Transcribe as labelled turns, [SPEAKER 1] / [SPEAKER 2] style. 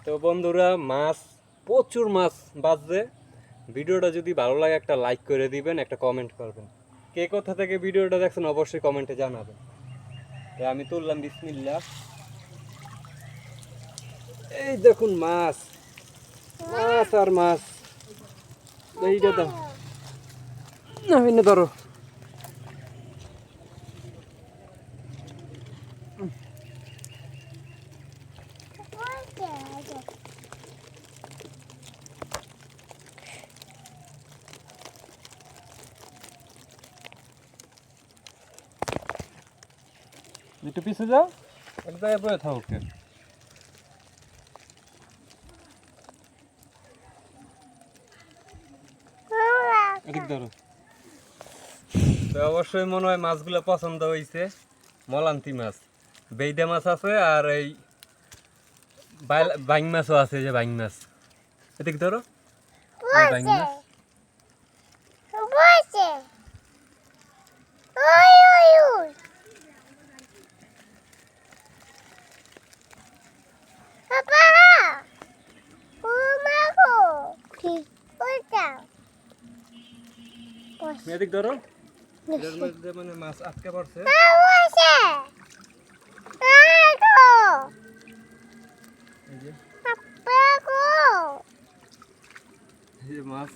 [SPEAKER 1] তো বন্ধুরা, মাছ প্রচুর মাছ বাজছে। ভিডিওটা যদি ভালো লাগে একটা লাইক করে দিবেন, একটা কমেন্ট করবেন। কে কোথা থেকে ভিডিওটা দেখছেন অবশ্যই কমেন্টে জানাবেন। তো আমি তুললাম, বিসমিল্লাহ। এই দেখুন মাছ, মাছ আর মাছ। এইটা দাও না, এনে ধরো। একটু পিছে যাও, এক জায়গায় বয়ে থাকো। এদিক ধরো। তো অবশ্যই মনে হয় মাছগুলো পছন্দ হয়েছে। মলান্তি মাছ, বেইদা মাছ আছে, আর এই বাইং মাছও আছে। যে বাইং মাছ, এদিক ধরো। বাইং মাছ এদিক ধরো। এটার মধ্যে মানে মাছ আটকে পড়ছে। এই যে মাছ